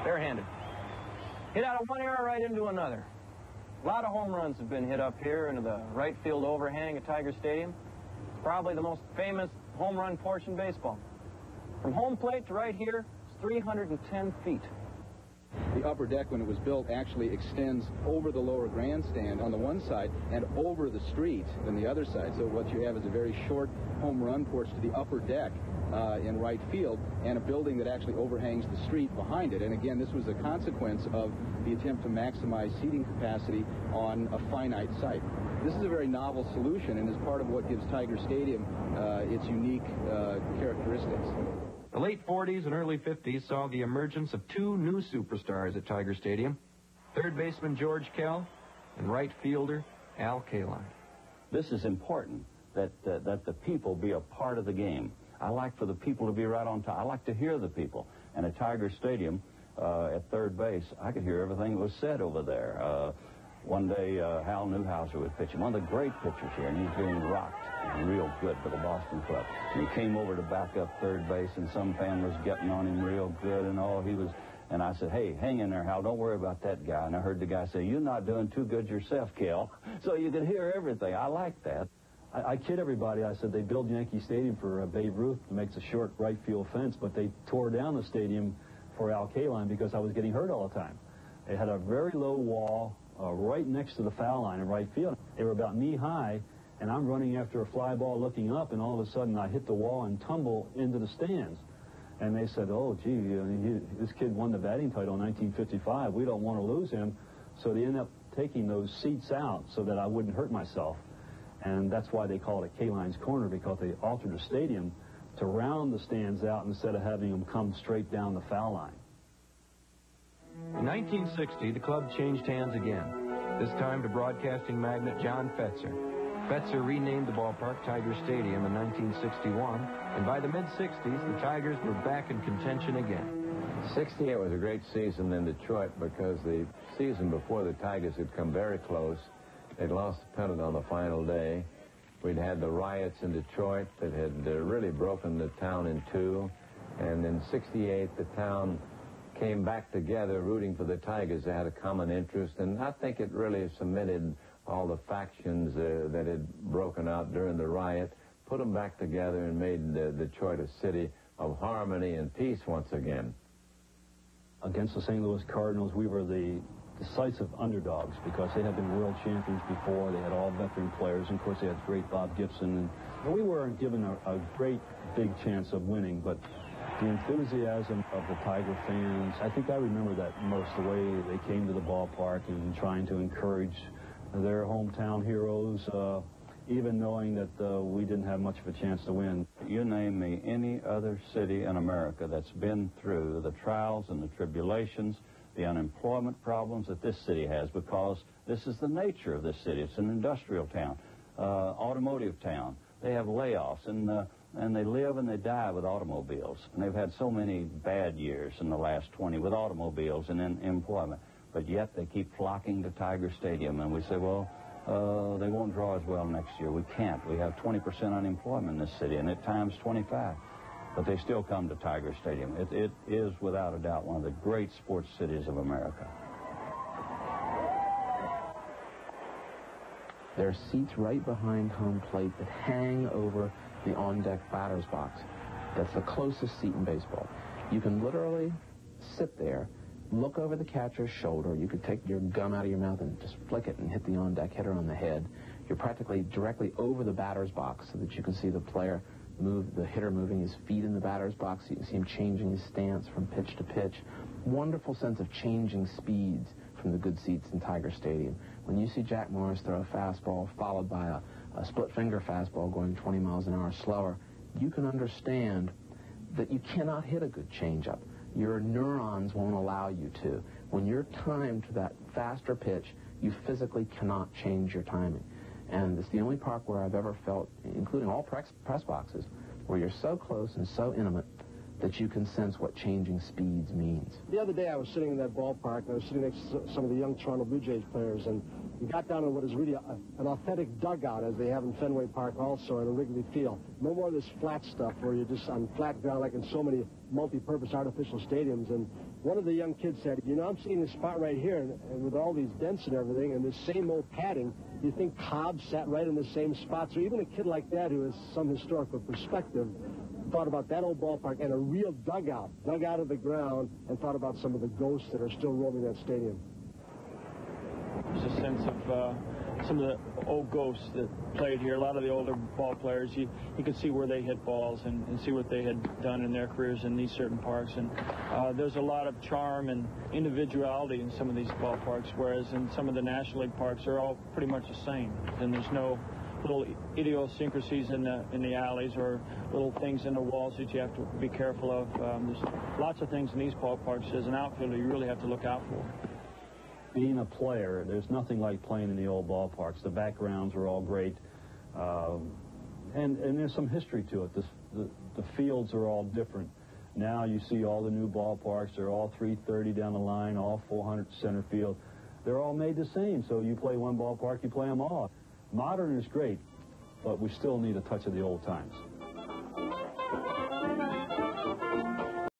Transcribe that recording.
Barehanded. Hit out of one era right into another. A lot of home runs have been hit up here into the right field overhang at Tiger Stadium. It's probably the most famous home run porch in baseball. From home plate to right here, it's 310 feet. The upper deck, when it was built, actually extends over the lower grandstand on the one side and over the street on the other side. So what you have is a very short home run porch to the upper deck in right field, and a building that actually overhangs the street behind it. And again, this was a consequence of the attempt to maximize seating capacity on a finite site. This is a very novel solution and is part of what gives Tiger Stadium its unique characteristics. The late 40s and early 50s saw the emergence of two new superstars at Tiger Stadium, third baseman George Kell and right fielder Al Kaline. This is important, that the people be a part of the game. I like for the people to be right on time. I like to hear the people. And at Tiger Stadium, at third base, I could hear everything that was said over there. One day, Hal Newhouser was pitching, one of the great pitchers here, and he was being rocked real good for the Boston club. And he came over to back up third base, and some fan was getting on him real good, and and I said, hey, hang in there, Hal, don't worry about that guy. And I heard the guy say, you're not doing too good yourself, Kel. So you could hear everything. I like that. I kid everybody. I said they built Yankee Stadium for Babe Ruth to make a short right field fence, but they tore down the stadium for Al Kaline because I was getting hurt all the time. They had a very low wall right next to the foul line in right field. They were about knee-high, and I'm running after a fly ball looking up, and all of a sudden I hit the wall and tumble into the stands. And they said, oh, gee, this kid won the batting title in 1955. We don't want to lose him. So they ended up taking those seats out so that I wouldn't hurt myself. And that's why they call it Kaline's Corner, because they altered the stadium to round the stands out instead of having them come straight down the foul line. In 1960, the club changed hands again, this time to broadcasting magnate John Fetzer. Fetzer renamed the ballpark Tiger Stadium in 1961, and by the mid-60s, the Tigers were back in contention again. 68 was a great season in Detroit because the season before the Tigers had come very close. They'd lost the pennant on the final day. We'd had the riots in Detroit that had really broken the town in two. And in 68, the town came back together rooting for the Tigers. They had a common interest, and I think it really cemented all the factions that had broken out during the riot, put them back together and made Detroit a city of harmony and peace once again. Against the St. Louis Cardinals, we were the decisive underdogs because they had been world champions before. They had all veteran players, and of course they had great Bob Gibson. And we weren't given a great big chance of winning, but the enthusiasm of the Tiger fans, I think I remember that most, the way they came to the ballpark and trying to encourage their hometown heroes, even knowing that we didn't have much of a chance to win. You name me any other city in America that's been through the trials and the tribulations, the unemployment problems that this city has, because this is the nature of this city. It's an industrial town, automotive town. They have layoffs, and they live and they die with automobiles. And they've had so many bad years in the last 20 with automobiles and in employment. But yet they keep flocking to Tiger Stadium, and we say, well, they won't draw as well next year. We can't. We have 20% unemployment in this city, and at times 25. But they still come to Tiger Stadium. It is, without a doubt, one of the great sports cities of America. There are seats right behind home plate that hang over the on-deck batter's box. That's the closest seat in baseball. You can literally sit there, look over the catcher's shoulder. You could take your gum out of your mouth and just flick it and hit the on-deck hitter on the head. You're practically directly over the batter's box so that you can see the player move, the hitter moving his feet in the batter's box. You can see him changing his stance from pitch to pitch. Wonderful sense of changing speeds from the good seats in Tiger Stadium. When you see Jack Morris throw a fastball followed by a split-finger fastball going 20 miles an hour slower, you can understand that you cannot hit a good changeup. Your neurons won't allow you to. When you're timed to that faster pitch, you physically cannot change your timing. And it's the only park where I've ever felt, including all press boxes, where you're so close and so intimate that you can sense what changing speeds means. The other day I was sitting in that ballpark, and I was sitting next to some of the young Toronto Blue Jays players, and You got down to what is really an authentic dugout, as they have in Fenway Park also, at a Wrigley Field. No more of this flat stuff where you're just on flat ground like in so many multi-purpose artificial stadiums. And one of the young kids said, you know, I'm seeing this spot right here, and with all these dents and everything, and this same old padding, you think Cobb sat right in the same spot? So even a kid like that who has some historical perspective thought about that old ballpark and a real dugout, dug out of the ground, and thought about some of the ghosts that are still roaming that stadium. There's a sense of some of the old ghosts that played here. A lot of the older ball players, you could see where they hit balls and see what they had done in their careers in these certain parks. And there's a lot of charm and individuality in some of these ballparks, whereas in some of the National League parks, they're all pretty much the same. And there's no little idiosyncrasies in the alleys or little things in the walls that you have to be careful of. There's lots of things in these ballparks as an outfielder you really have to look out for. Being a player, there's nothing like playing in the old ballparks. The backgrounds are all great, and there's some history to it. The fields are all different. Now you see all the new ballparks. They're all 330 down the line, all 400 center field. They're all made the same, so you play one ballpark, you play them all. Modern is great, but we still need a touch of the old times.